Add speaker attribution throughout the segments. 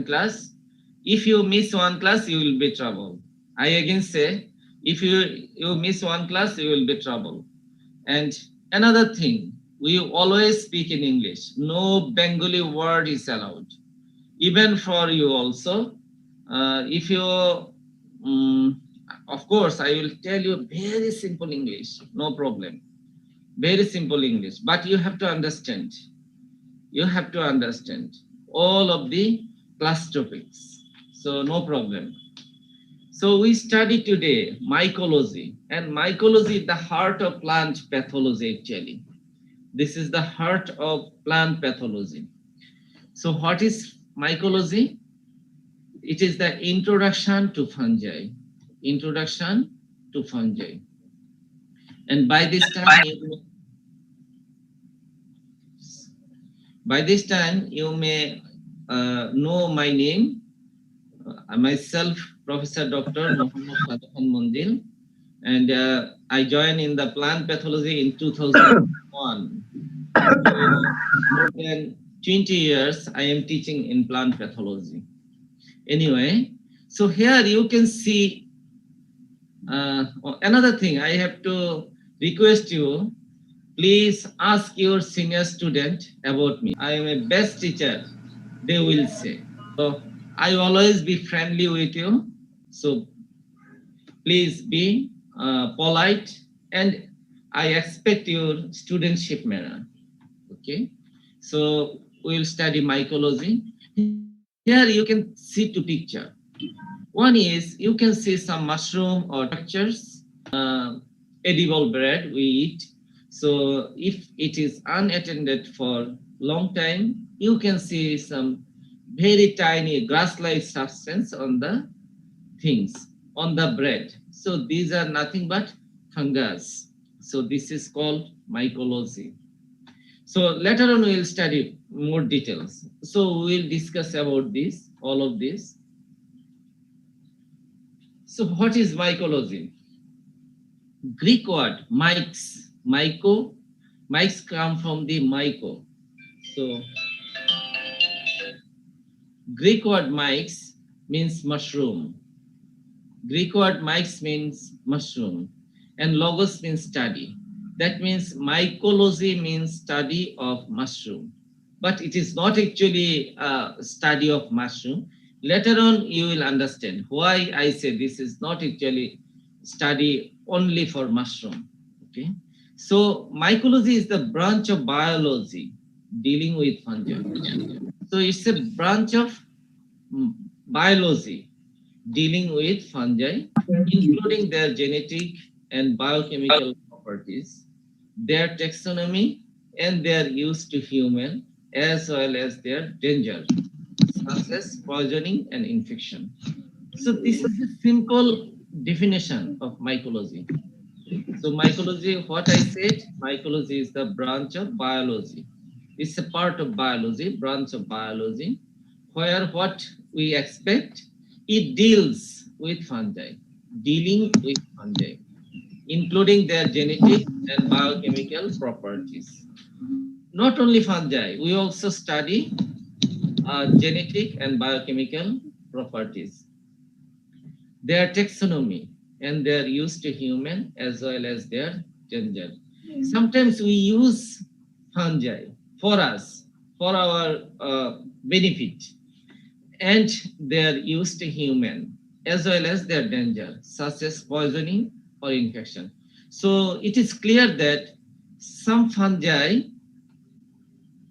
Speaker 1: class. If you miss one class, you will be trouble. I again say, if you miss one class, you will be trouble. And another thing, we always speak in English. No Bengali word is allowed. Even for you also. If you, of course, I will tell you very simple English, no problem. Very simple English, but you have to understand. You have to understand all of the class topics. So no problem. So we study today mycology, and mycology is the heart of plant pathology actually. This is the heart of plant pathology. So what is mycology? It is the introduction to fungi. Introduction to fungi. And by this time you may know my name. Myself, Professor Dr. Mohammad Shahjahan Sir, and I joined in the plant pathology in 2001. So more than 20 years I am teaching in plant pathology. Anyway, so here you can see another thing. I have to request you, please ask your senior student about me. I am a best teacher, they will say. So I always be friendly with you. So please be polite, and I expect your studentship manner. Okay. So we'll study mycology. Here you can see two picture. One is you can see some mushroom or structures, edible bread we eat. So if it is unattended for long time, you can see some very tiny grass-like substance on the things, on the bread. So these are nothing but fungus. So this is called mycology. So later on we'll study more details. So we'll discuss about this, all of this. So what is mycology? Greek word myx, myco, myx come from the myco. So Greek word myx means mushroom. Greek word myx means mushroom, and logos means study. That means mycology means study of mushroom, but it is not actually a study of mushroom. Later on, you will understand why I say this is not actually study only for mushroom. Okay, so mycology is the branch of biology dealing with fungi. So it's a branch of biology dealing with fungi, including their genetic and biochemical properties, their taxonomy, and their use to human, as well as their danger, such as poisoning and infection. So this is a simple definition of mycology. So mycology, what I said, mycology is the branch of biology. It's a part of biology, branch of biology, where what we expect, it deals with fungi, dealing with fungi, including their genetic and biochemical properties. Not only fungi, we also study genetic and biochemical properties, their taxonomy, and their use to human, as well as their danger. Sometimes we use fungi for us, for our benefit, and their use to human, as well as their danger, such as poisoning or infection. So it is clear that some fungi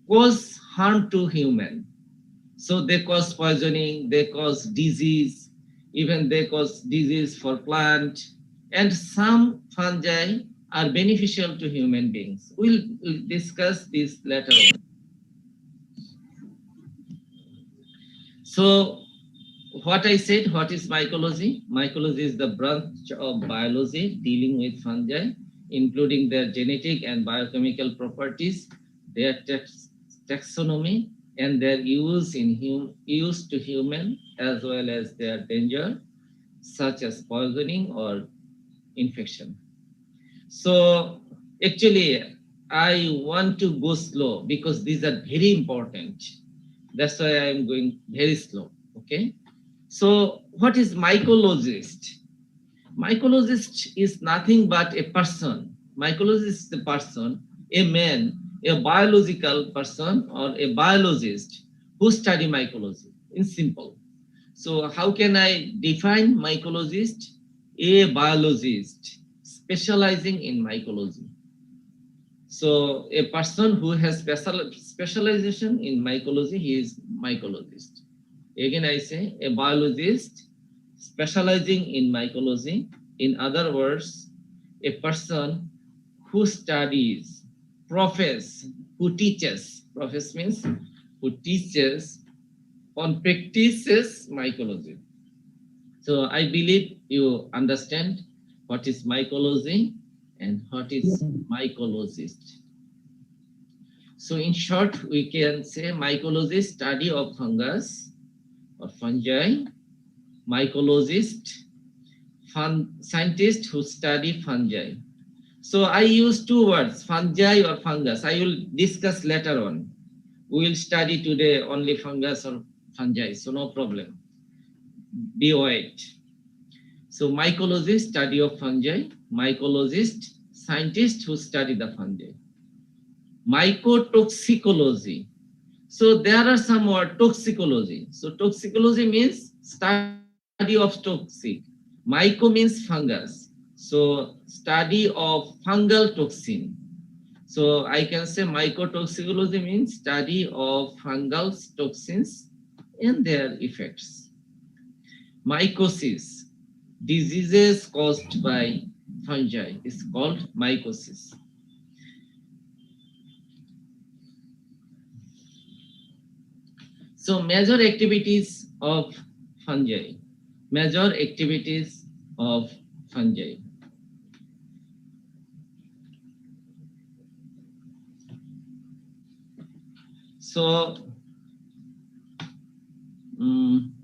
Speaker 1: cause harm to human. So they cause poisoning, they cause disease, even they cause disease for plant, and some fungi are beneficial to human beings. We'll discuss this later on. So what I said, what is mycology? Mycology is the branch of biology dealing with fungi, including their genetic and biochemical properties, their taxonomy, and their use use to human, as well as their danger, such as poisoning or infection. So actually, I want to go slow because these are very important. That's why I'm going very slow. Okay. So what is mycologist? Mycologist is nothing but a person. Mycologist is the person, a man, a biological person or a biologist who study mycology in simple. So how can I define mycologist? A biologist specializing in mycology. So a person who has specialization in mycology, he is mycologist. Again, I say a biologist specializing in mycology. In other words, a person who studies, profess, who teaches. Profess means who teaches on practices mycology. So I believe you understand what is mycology and what is mycologist. So in short, we can say mycology is study of fungus or fungi, mycologist, scientist who study fungi. So I use two words, fungi or fungus. I will discuss later on. We will study today only fungus or fungi, so no problem. Be wait. So mycologist, study of fungi, mycologist, scientist who study the fungi. Mycotoxicology. So there are some word toxicology. So toxicology means study of toxic. Myco means fungus. So study of fungal toxin. So I can say mycotoxicology means study of fungal toxins and their effects. Mycosis, diseases caused by fungi, is called mycosis. So major activities of fungi. Major activities of fungi. So um,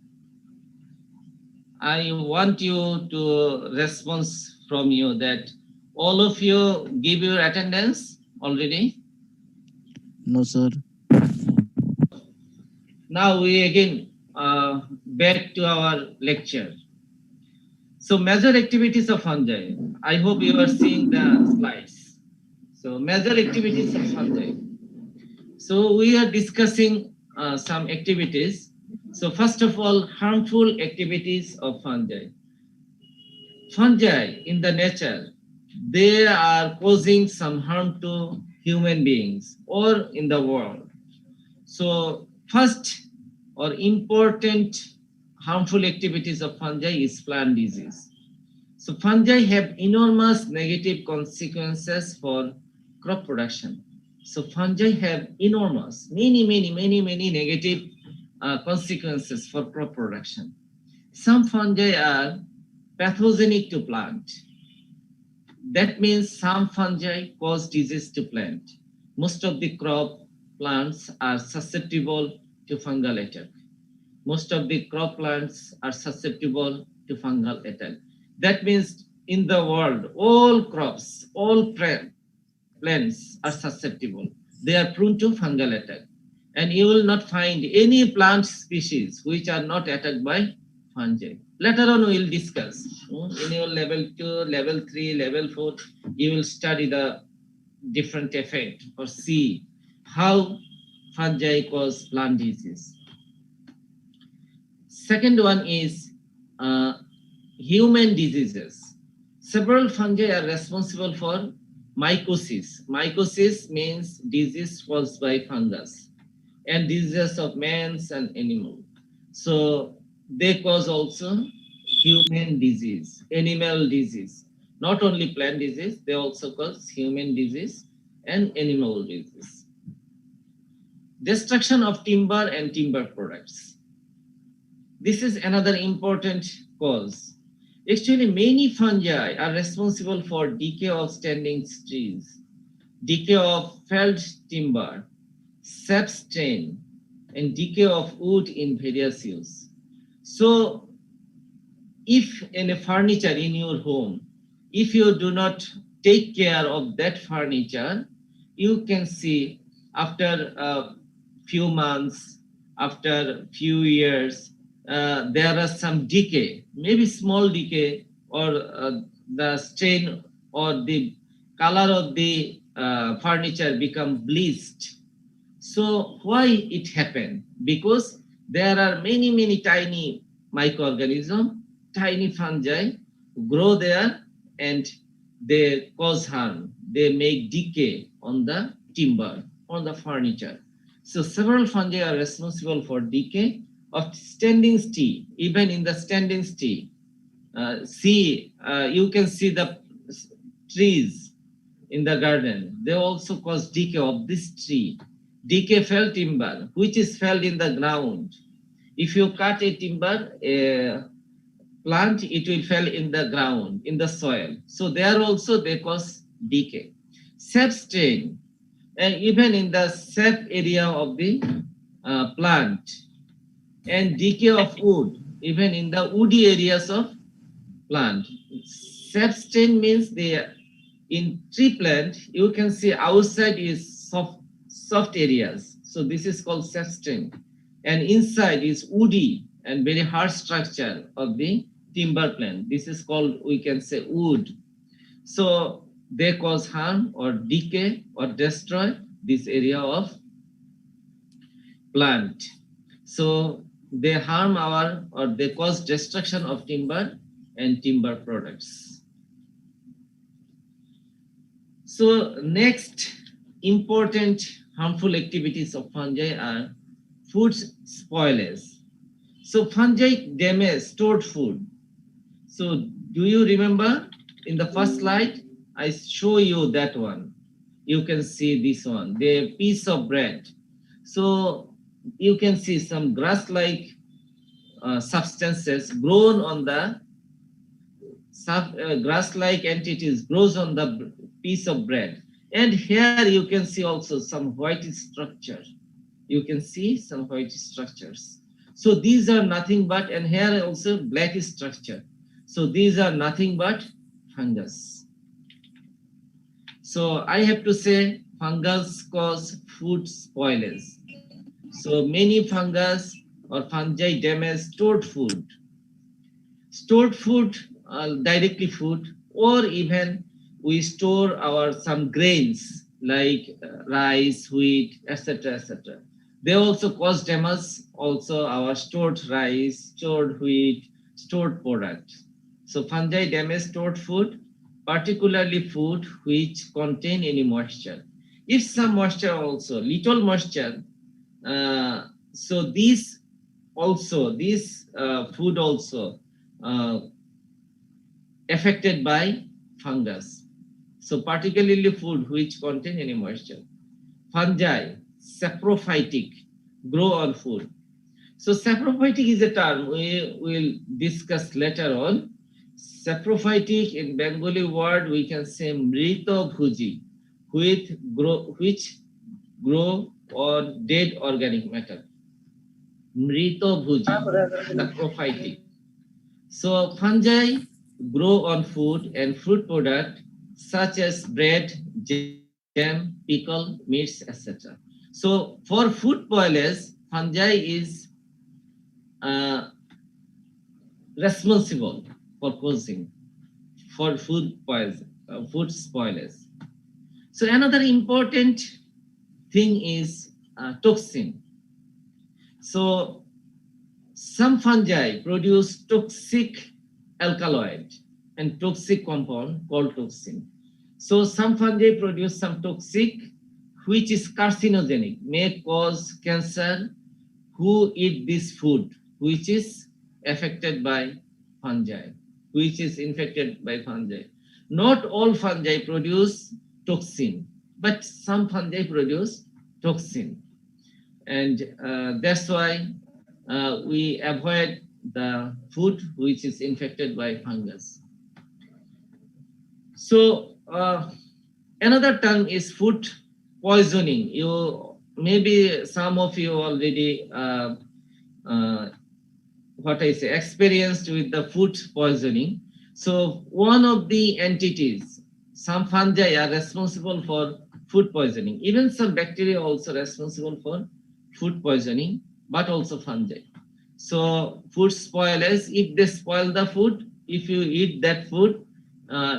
Speaker 1: I want you to response from you that all of you give your attendance already.
Speaker 2: No, sir.
Speaker 1: So now we again back to our lecture. So major activities of fungi. I hope you are seeing the slides. So major activities of fungi. So we are discussing some activities. So first of all, harmful activities of fungi. Fungi in the nature, they are causing some harm to human beings or in the world. So first or important harmful activities of fungi is plant disease. So fungi have enormous negative consequences for crop production. So fungi have enormous, many negative consequences for crop production. Some fungi are pathogenic to plant. That means some fungi cause disease to plant. Most of the crop plants are susceptible to fungal attack. Most of the crop plants are susceptible to fungal attack. That means in the world, all crops, all plants are susceptible. They are prone to fungal attack. And you will not find any plant species which are not attacked by fungi. Later on, we will discuss. In your level 2, level 3, level 4, you will study the different effect or see how fungi cause plant disease. Second one is uh, human diseases. Several fungi are responsible for mycosis. Mycosis means disease caused by fungus and diseases of man and animal. So they cause also human disease, animal disease. Not only plant disease, they also cause human disease and animal disease. Destruction of timber and timber products. This is another important cause. Actually, many fungi are responsible for decay of standing trees, decay of felled timber, sap stain, and decay of wood in various use. So, if in a furniture in your home, if you do not take care of that furniture, you can see after a few months, after few years, there are some decay, maybe small decay, or the stain or the color of the furniture become bleached. So why it happened? Because there are many tiny microorganisms, tiny fungi grow there, and they cause harm. They make decay on the timber, on the furniture. So several fungi are responsible for decay of standing tree. Even in the standing tree, you can see the trees in the garden. They also cause decay of this tree. Decay fell timber, which is felled in the ground. If you cut a timber, a plant, it will fall in the ground, in the soil. So there also they cause decay. Sap stain, and even in the sap area of the plant, and decay of wood, even in the woody areas of plant. Sap stain means in tree plant, you can see outside is soft areas. So this is called sap stain. And inside is woody and very hard structure of the timber plant. This is called, we can say, wood. So they cause harm or decay or destroy this area of plant. So they harm our, or they cause destruction of timber and timber products. So next important harmful activities of fungi are food spoilage. So fungi damage stored food. So do you remember in the first slide, I show you that one. You can see this one, the piece of bread. So you can see some grass-like substances grown on the grass-like entities grows on the piece of bread. And here you can see also some white structure. You can see some white structures. So these are nothing but, and here also black structure. So these are nothing but fungus. So I have to say fungus cause food spoilage. So many fungus or fungi damage stored food. Stored food, directly food, or even we store our some grains like rice, wheat, etc., etc. They also cause damage. Also, our stored rice, stored wheat, stored product. So fungi damage stored food, particularly food which contain any moisture. If some moisture also, little moisture, so these also, this food also uh, affected by fungus. So particularly food which contain any moisture. Fungi, saprophytic, grow on food. So saprophytic is a term we will discuss later on. Saprophytic in Bengali word we can say mrito bhuji, which grow on dead organic matter. Mrito bhuji, saprophytic. So fungi grow on food and fruit product such as bread, jam, pickle, meats, etc. So for food spoilage, fungi is uh, responsible for causing for food spoilage. So another important thing is toxin. So some fungi produce toxic alkaloid and toxic compound called toxin. So some fungi produce some toxic which is carcinogenic, may cause cancer who eat this food which is affected by fungi, which is infected by fungi. Not all fungi produce toxin, but some fungi produce toxin. And that's why we avoid the food which is infected by fungus. So another term is food poisoning. You maybe some of you already uh, what I say experienced with the food poisoning. So one of the entities, some fungi are responsible for food poisoning. Even some bacteria also responsible for food poisoning, but also fungi. So food spoilers, if they spoil the food, if you eat that food,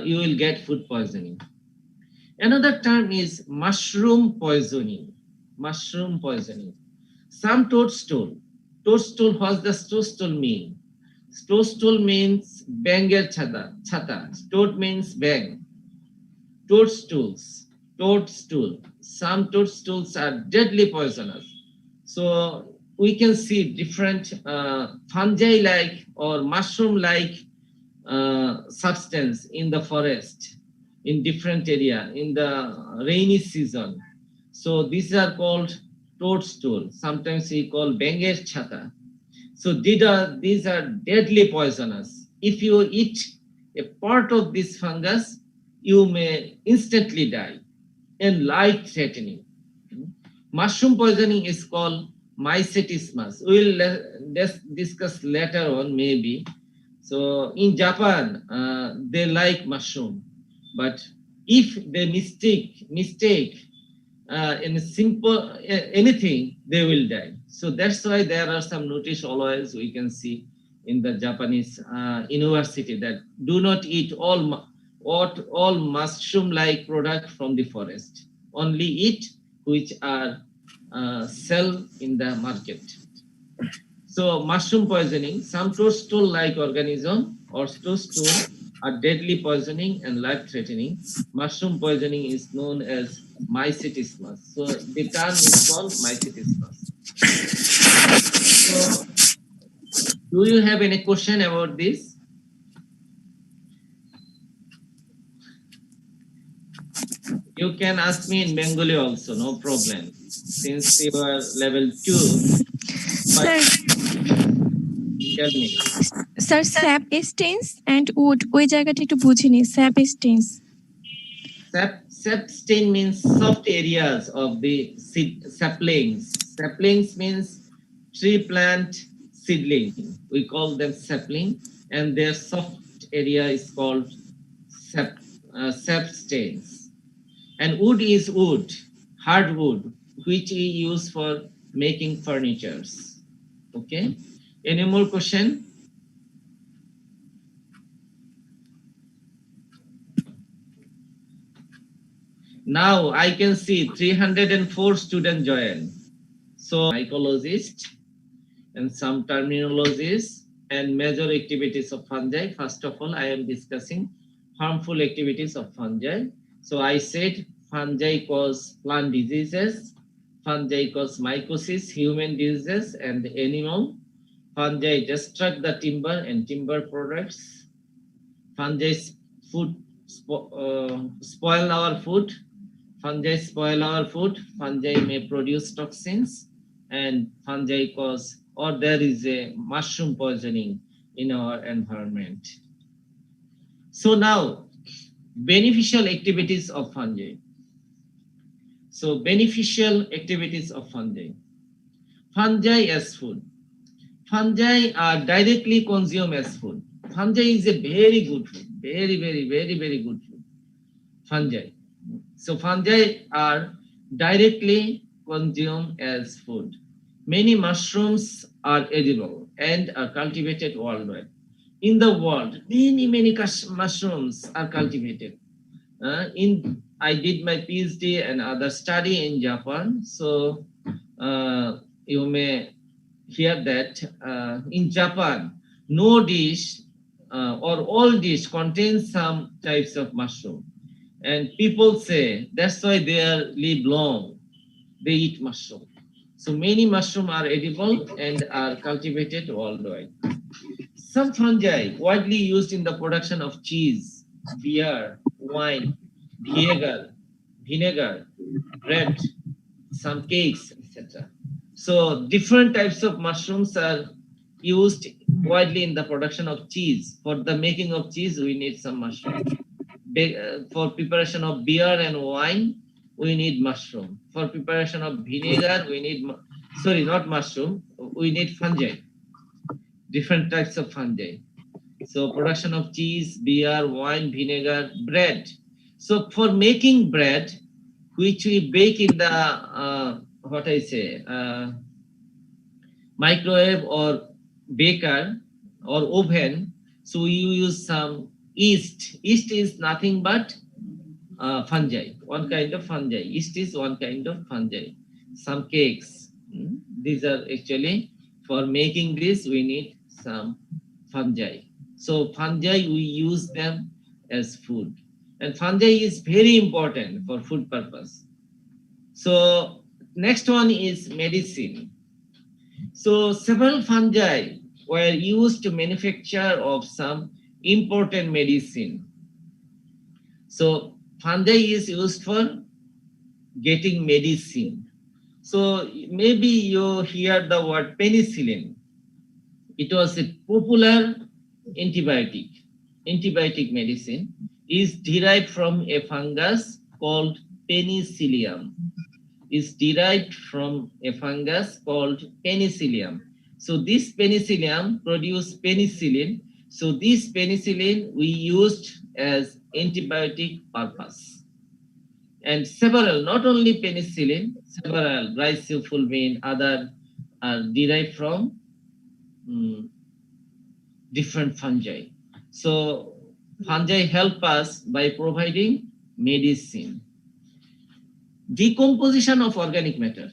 Speaker 1: you will get food poisoning. Another term is mushroom poisoning. Mushroom poisoning. Some toadstool. Toadstool, what's the toadstool mean? Toadstool means banger chata. Chata. Toad means bang. Toadstools. Toadstool. Some toadstools are deadly poisonous. So we can see different fungi-like or mushroom-like substance in the forest, in different area, in the rainy season. So these are called toadstool. Sometimes we call banger chata. So these are deadly poisonous. If you eat a part of this fungus, you may instantly die and life-threatening. Mushroom poisoning is called mycetismus. We'll discuss later on maybe. So in Japan, they like mushroom, but if they mistake in a simple anything, they will die. So that's why there are some notice always we can see in the Japanese university that do not eat all mushroom like product from the forest. Only eat which are sell in the market. So mushroom poisoning, some toadstool like organism or toadstool are deadly poisoning and life-threatening. Mushroom poisoning is known as mycetismus. So the term is called mycetismus. So do you have any question about this? You can ask me in Bengali also, no problem. Since you are level 2, but
Speaker 3: Sir,
Speaker 1: tell me.
Speaker 3: Sir sapstain and wood ওই জায়গাটা একটু বুঝিনি sapstain
Speaker 1: Sapstain means soft areas of the saplings. Saplings means tree plant seedling. We call them sapling, and their soft area is called sapstains. And wood is wood, hardwood, which we use for making furnitures. Okay. Any more question? Now I can see 304 students join. So mycologist and some terminologies and major activities of fungi. First of all, I am discussing harmful activities of fungi. So I said fungi cause plant diseases, fungi cause mycosis, human diseases and animal. Fungi destruct the timber and timber products. Fungi food spoil our food. Fungi spoil our food. Fungi may produce toxins, and fungi cause, or there is a mushroom poisoning in our environment. So now, beneficial activities of fungi. So beneficial activities of fungi. Fungi as food. Fungi are directly consumed as food. Fungi is a very good food. Very good food. Fungi. So fungi are directly consumed as food. Many mushrooms are edible and are cultivated worldwide. In the world, many mushrooms are cultivated. I did my PhD and other study in Japan. So you may hear that in Japan, no dish or all dish contains some types of mushroom. And people say that's why they live long. They eat mushroom. So many mushroom are edible and are cultivated worldwide. Some fungi widely used in the production of cheese, beer, wine, vinegar, bread, some cakes, etc. So different types of mushrooms are used widely in the production of cheese. For the making of cheese, we need some mushroom. For preparation of beer and wine, we need mushroom. For preparation of vinegar, we need, sorry, not mushroom, we need fungi, different types of fungi. So production of cheese, beer, wine, vinegar, bread. So for making bread, which we bake in the, what I say, microwave or baker or oven, so you use some yeast. Yeast is nothing but fungi, one kind of fungi. Yeast is one kind of fungi. Some cakes, these are actually, for making this we need some fungi. So fungi, we use them as food, and fungi is very important for food purpose. So next one is medicine. So several fungi were used to manufacture of some important medicine. So fungi is used for getting medicine. So maybe you hear the word penicillin. It was a popular antibiotic. Antibiotic medicine is derived from a fungus called penicillium. Is derived from a fungus called penicillium. So this penicillium produced penicillin. So this penicillin we used as antibiotic purpose. And several, not only penicillin, several rhizopulvin, other are derived from different fungi. So fungi help us by providing medicine. Decomposition of organic matter.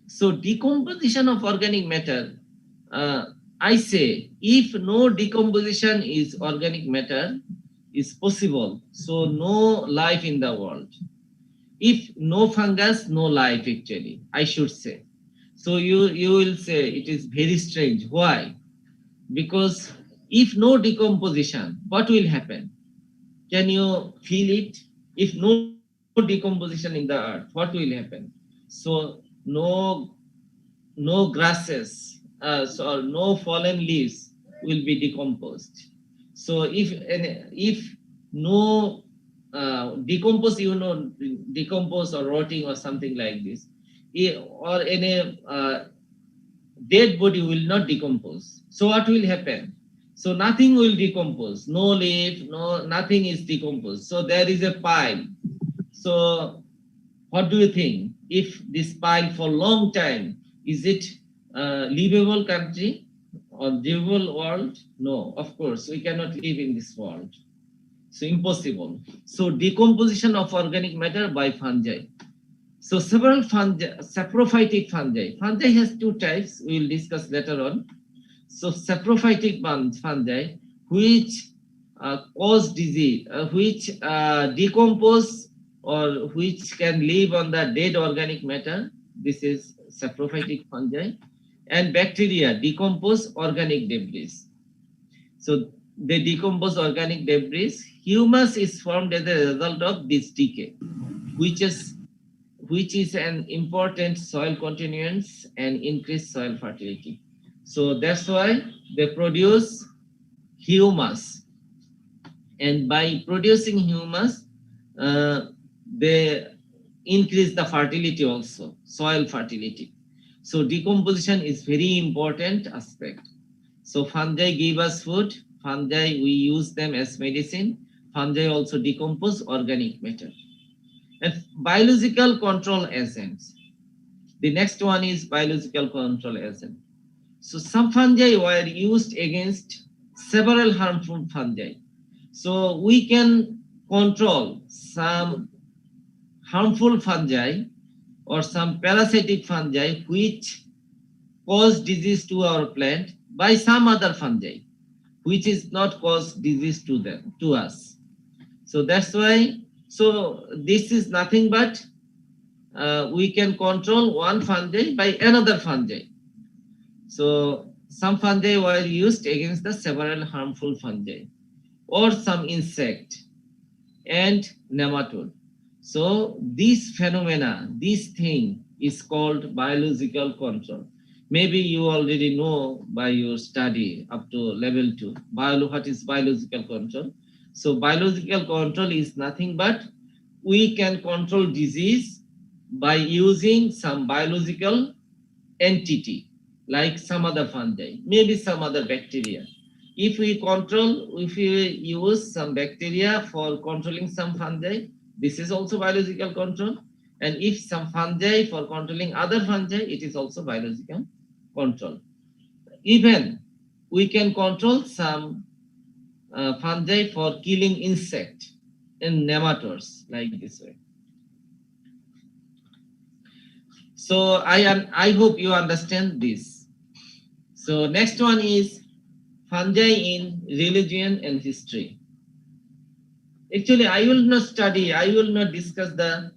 Speaker 1: So decomposition of organic matter, I say, if no decomposition is organic matter is possible, so no life in the world. If no fungus, no life actually, I should say. So you will say it is very strange. Why? Because if no decomposition, what will happen? Can you feel it? If no decomposition in the earth, what will happen? So no grasses, so no fallen leaves will be decomposed. So if no decompose, decompose or rotting or something like this, or any dead body will not decompose. So what will happen? So nothing will decompose. No leaf, no nothing is decomposed. So there is a pile. So what do you think? If this pile for long time, is it livable country or livable world? No, of course we cannot live in this world. So impossible. So decomposition of organic matter by fungi. So several fungi, saprophytic fungi. Fungi has two types. We will discuss later on. So saprophytic fungi, which cause disease, which decompose or which can live on the dead organic matter. This is saprophytic fungi. And bacteria decompose organic debris. So they decompose organic debris. Humus is formed as a result of this decay, which is an important soil continuance and increased soil fertility. So that's why they produce humus, and by producing humus, they increase the fertility also, soil fertility. So decomposition is very important aspect. So fungi give us food. Fungi, we use them as medicine. Fungi also decompose organic matter. And biological control agents. The next one is biological control agent. So some fungi were used against several harmful fungi. So we can control some harmful fungi or some parasitic fungi which cause disease to our plant by some other fungi which is not cause disease to them, to us. So that's why, so this is nothing but we can control one fungi by another fungi. So some fungi were used against the several harmful fungi or some insect and nematode. So this phenomena, this thing is called biological control. Maybe you already know by your study up to level 2, what is biological control. So biological control is nothing but we can control disease by using some biological entity like some other fungi, maybe some other bacteria. If we use some bacteria for controlling some fungi, this is also biological control. And if some fungi for controlling other fungi, it is also biological control. Even we can control some fungi for killing insect and nematodes like this way. So I hope you understand this. So next one is fungi in religion and history. Actually, I will not discuss the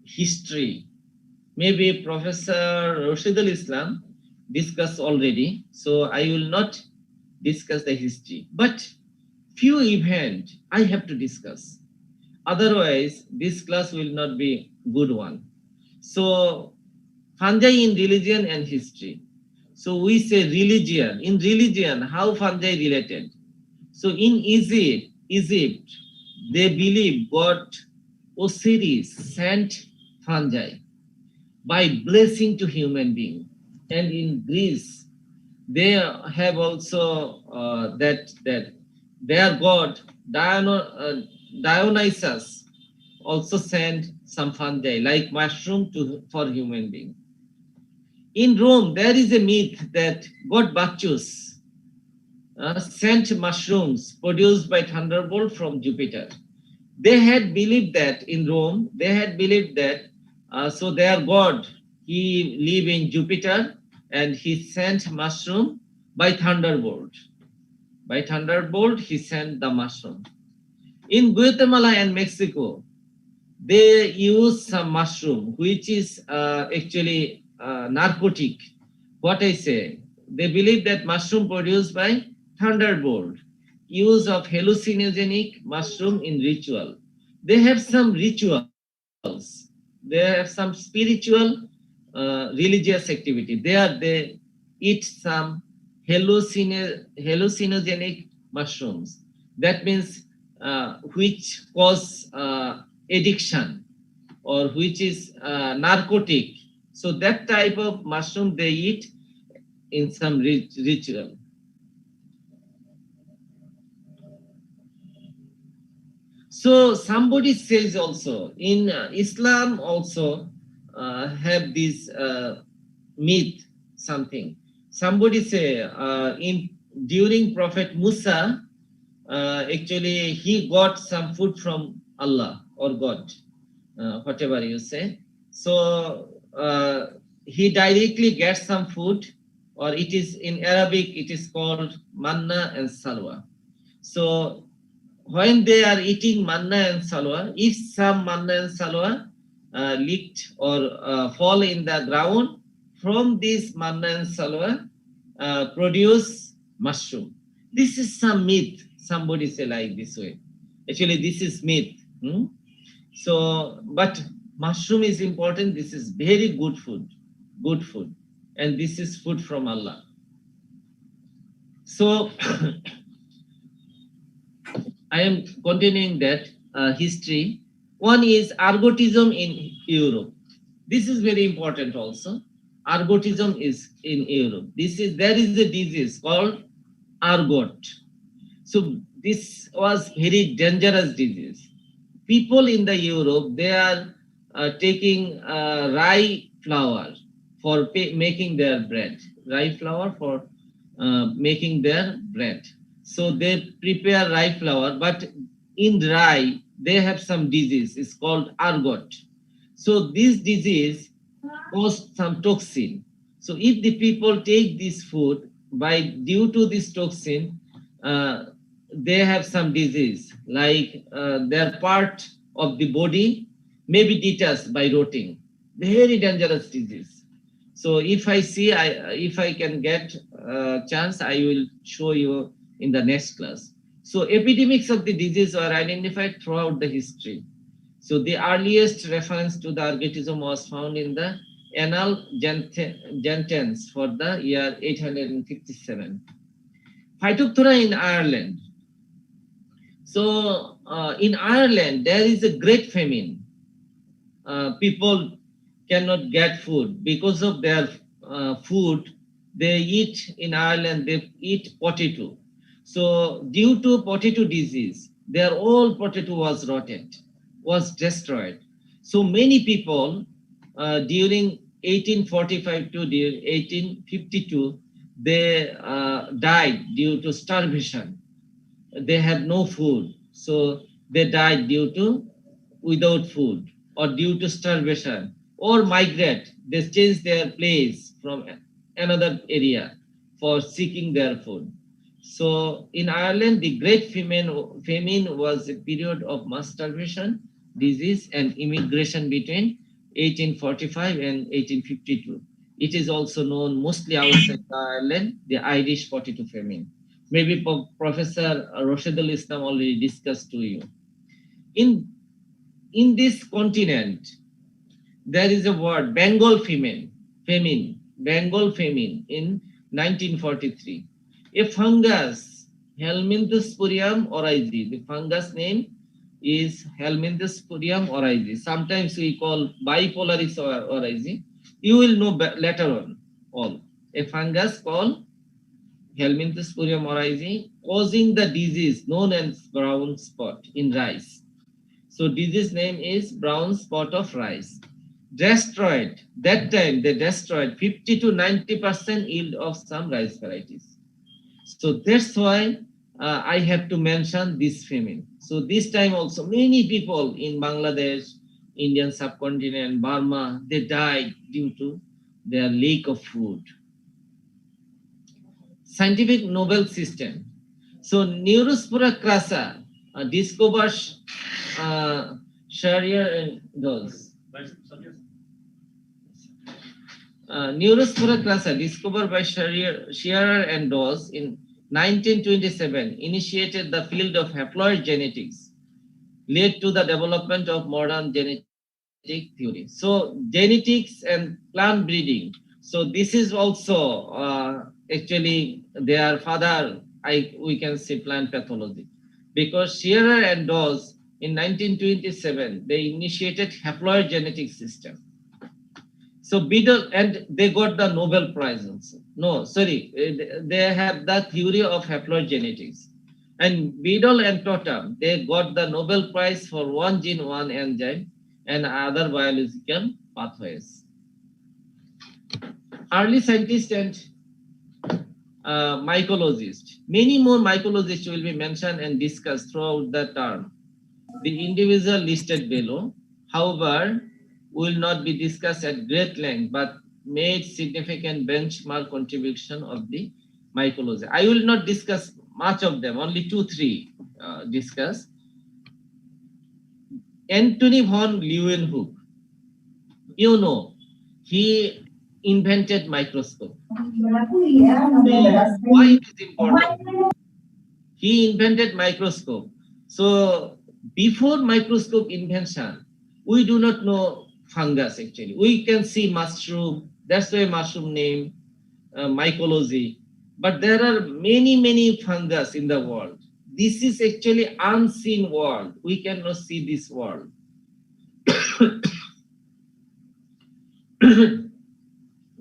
Speaker 1: history. Maybe Professor Rashidul Islam discussed already, so I will not discuss the history. But few events I have to discuss. Otherwise, this class will not be good one. So fungi in religion and history. So we say religion. In religion, how fungi related? So in Egypt, they believe God Osiris sent fungi by blessing to human being. And in Greece, they have also that their god Dionysus also sent some fungi like mushroom to for human being. In Rome, there is a myth that god Bacchus sent mushrooms produced by thunderbolt from Jupiter. They had believed that in Rome, they had believed that so their god, he live in Jupiter and he sent mushroom by thunderbolt. By thunderbolt, he sent the mushroom. In Guatemala and Mexico, they use some mushroom, which is actually narcotic. What I say, they believe that mushroom produced by thunderbolt, use of hallucinogenic mushroom in ritual. They have some rituals. They have some spiritual, religious activity. They eat some hallucinogenic mushrooms. That means which cause addiction or which is narcotic. So that type of mushroom they eat in some ritual. So somebody says also in Islam also have this myth something. Somebody say in during Prophet Musa, actually he got some food from Allah or God, whatever you say. So he directly gets some food, or it is in Arabic it is called manna and salwa. So when they are eating manna and salwa, if some manna and salwa leaked or fall in the ground, from this manna and salwa produce mushroom. This is some myth. Somebody say like this way. Actually, this is myth. So, but mushroom is important. This is very good food, and this is food from Allah. So I am continuing that history. One is ergotism in Europe. This is very important also. Ergotism is in Europe. There is a disease called ergot. So this was very dangerous disease. People in the Europe, they are taking rye flour for making their bread. Rye flour for making their bread. So they prepare rye flour, but in rye they have some disease. It's called ergot. So this disease causes some toxin. So if the people take this food, by due to this toxin, uh, they have some disease, like their part of the body may be detached by rotting. Very dangerous disease. So if if I can get a chance, I will show you in the next class. So epidemics of the disease are identified throughout the history. So the earliest reference to the ergotism was found in the Annal Gentians for the year 857. Phytophthora in Ireland. So in Ireland, there is a great famine. People cannot get food because of their food. They eat in Ireland, they eat potato. So due to potato disease, their whole potato was rotted, was destroyed. So many people during 1845 to 1852, they died due to starvation. They had no food, so they died due to without food or due to starvation or migrate. They changed their place from another area for seeking their food. So in Ireland, the Great Famine was a period of mass starvation, disease, and immigration between 1845 and 1852. It is also known mostly outside Ireland, the Irish 42 famine. Maybe Professor Rashidul Islam already discussed to you. In in this continent, there is a word Bengal famine in 1943. A fungus, Helminthisporium oryzae. The fungus name is Helminthisporium oryzae. Sometimes we call bipolaris oryzae. You will know later on all. A fungus called Helminthisporium oryzae causing the disease known as brown spot in rice. So disease name is brown spot of rice. Destroyed, that time they destroyed 50 to 90% yield of some rice varieties. So that's why I have to mention this famine. So this time also many people in Bangladesh, Indian subcontinent, Burma, they died due to their lack of food. Scientific Nobel system. So Neurospora crassa discovers Sharia and those. Neurospora crassa, discovered by Shearer and Dawes in 1927, initiated the field of haploid genetics, led to the development of modern genetic theory. So genetics and plant breeding. So this is also actually their father. We can say plant pathology, because Shearer and Dawes in 1927 they initiated haploid genetic system. So Beadle, and they got the Nobel Prize also. No, sorry, they have the theory of haploid genetics. And Beadle and Totem, they got the Nobel Prize for one gene, one enzyme, and other biological pathways. Early scientists and mycologists. Many more mycologists will be mentioned and discussed throughout the term. The individual listed below, however, will not be discussed at great length, but made significant benchmark contribution of the mycology. I will not discuss much of them, only 2-3 discuss. Anthony von Leeuwenhoek, you know, he invented microscope. So why it is important? He invented microscope. So before microscope invention, we do not know fungus actually. We can see mushroom, that's why mushroom name, mycology. But there are many fungus in the world. This is actually unseen world. We cannot see this world.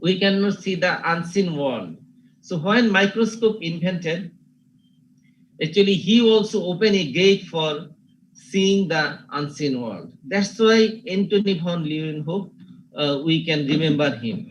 Speaker 1: We cannot see the unseen world. So when microscope invented, actually he also opened a gate for seeing the unseen world. That's why Anthony von Leeuwenhoek, we can remember him.